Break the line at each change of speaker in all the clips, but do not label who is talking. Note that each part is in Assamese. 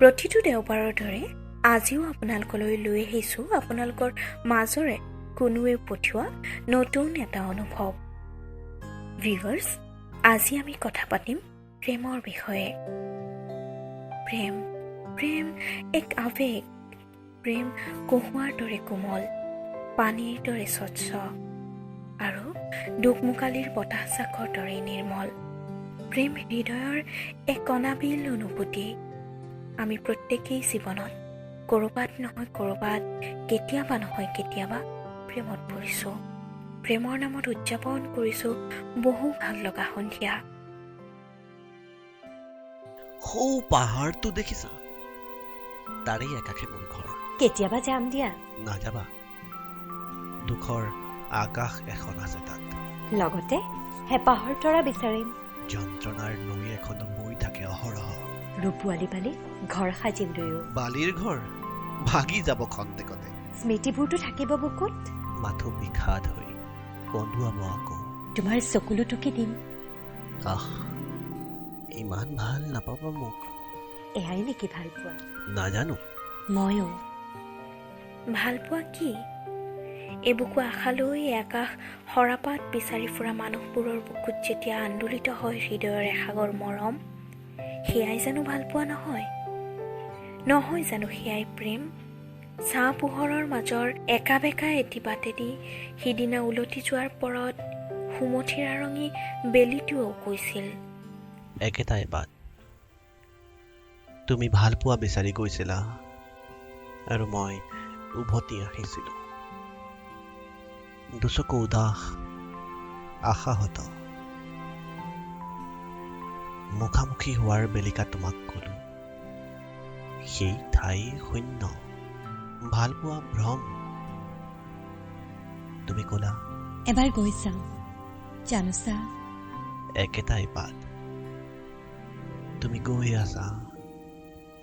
প্ৰতিটো দেওবাৰৰ দৰে আজিও আপোনালোকলৈ লৈ আহিছোঁ আপোনালোকৰ মাজৰে কোনোৱে পঠিওৱা নতুন এটা অনুভৱ। ভিউৱাৰ্ছ, আজি আমি কথা পাতিম প্ৰেমৰ বিষয়ে। প্ৰেম প্ৰেম এক আৱেগ। প্ৰেম কহুৱাৰ দৰে কোমল, পানীৰ দৰে স্বচ্ছ আৰু দুখমুকালিৰ বতাহজাকৰ দৰে নিৰ্মল। প্ৰেম হৃদয়ৰ এক অনাবিল অনুভূতি। আমি প্ৰত্যেকেই জীৱনত ক'ৰবাত নহয় ক'ৰবাত, কেতিয়াবা নহয় কেতিয়াবা প্ৰেমত পৰিছোঁ। প্ৰেমৰ নামত উদযাপন কৰিছোঁ বহু ভাল লগা সন্ধিয়া।
সৌ পাহাৰটো দেখিছা? তাৰেই একাষে মোৰ ঘৰ।
কেতিয়াবা যাম দিয়া।
নাযাবা, দুখৰ আকাশ এখন আছে তাত।
লগতে হেঁপাহৰ তৰা বিচাৰিম।
যন্ত্ৰণাৰ নৈ এখনো বৈ থাকে অহৰহ।
ৰূপোৱালী বালি ঘৰ সাজিম দুয়ো।
বালিৰ ঘৰ ভাগি যাব খন্তেকতে।
স্মৃতিবোৰতো থাকিব বুকুত।
মাথো বিষাদ হৈ কন্দুৱাব আকৌ।
তোমাৰ চকুলো টুকি দিম।
আহ, ইমান ভাল নাপাবা মোক।
এয়াই নেকি ভাল পোৱা?
নাজানো।
ময়ো।
ভাল পোৱা কি? এবুকু আশালৈ আকাশ সৰাপাত বিচাৰি ফুৰা মানুহবোৰৰ বুকুত যেতিয়া আন্দোলিত হয় হৃদয়ৰ এসাগৰ মৰম, সেয়াই জানো ভাল পোৱা নহয়? নহয় জানো সেয়াই প্ৰেম? ছাঁ পোহৰৰ মাজৰ একা বেকা এটি বাটেদি সিদিনা উলটি যোৱাৰ পৰত সুমথিৰা ৰঙী বেলিটোৱেও কৈছিল,
একেটাই বাট। তুমি ভাল পোৱা বিচাৰি গৈছিলা আৰু মই উভতি আহিছিলো। দুচকু উদাস, আশাহত। মুখামুখি হোৱাৰ বেলিকা তোমাক কলো, সেই ঠাই শূন্য, ভাল পোৱা ভ্ৰম। তুমি কলা
এবাৰ গৈ চাওঁ, জানোচা।
একেটাই বাট। তুমি গৈ আছা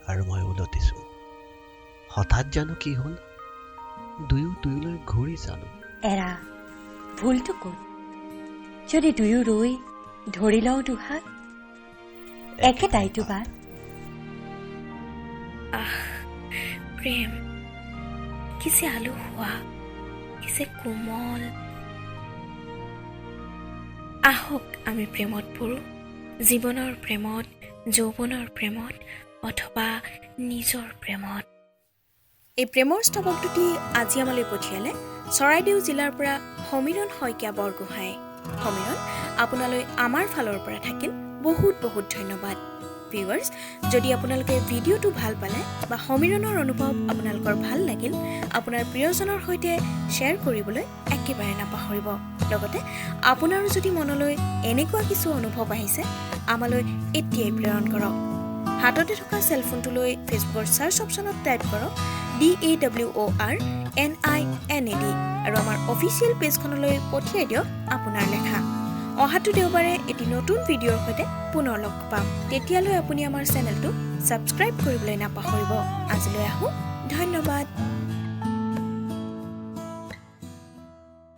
আৰু মই উলটিছো। হঠাৎ জানো কি হ'ল, দুয়ো দুয়োলৈ ঘূৰি চালো।
এৰা, ভুলটো ক'ত? যদি দুয়ো ৰৈ ধৰি লওঁ দুহাত, একেটাইতো বাট।
আহ প্ৰেম কি যে আলসুৱা, কি যে কোমল। আহক আমি প্ৰেমত পৰোঁ, জীৱনৰ প্ৰেমত, যৌৱনৰ প্ৰেমত অথবা নিজৰ প্ৰেমত। এই প্ৰেমৰ স্তৱকটোটি আজি আমালৈ পঠিয়ালে চৰাইদেউ জিলাৰ পৰা সমীৰণ শইকীয়া বৰগোহাঁই। সমীৰণ, আপোনালৈ আমাৰ ফালৰ পৰা থাকিল বহুত বহুত ধন্যবাদ। ভিউৱাৰ্ছ, যদি আপোনালোকে ভিডিঅ'টো ভাল পালে বা সমীৰণৰ অনুভৱ আপোনালোকৰ ভাল লাগিল, আপোনাৰ প্ৰিয়জনৰ সৈতে শ্বেয়াৰ কৰিবলৈ একেবাৰে নাপাহৰিব। লগতে আপোনাৰো যদি মনলৈ এনেকুৱা কিছু অনুভৱ আহিছে, আমালৈ এতিয়াই প্ৰেৰণ কৰক। হাততে থকা চেলফোনটোলৈ ফেচবুকৰ চাৰ্চ অপশ্যনত টাইপ কৰক DAWORNINAD আৰু আমাৰ অফিচিয়েল পেজখনলৈ পঠিয়াই দিয়ক আপোনাৰ লেখা। অহাটো দেওবাৰে এটি নতুন ভিডিঅ'ৰ সৈতে পুনৰ লগ পাম। তেতিয়ালৈ আপুনি আমাৰ চেনেলটো ছাবস্ক্ৰাইব কৰিবলৈ নাপাহৰিব। আজিলৈ আহোঁ, ধন্যবাদ।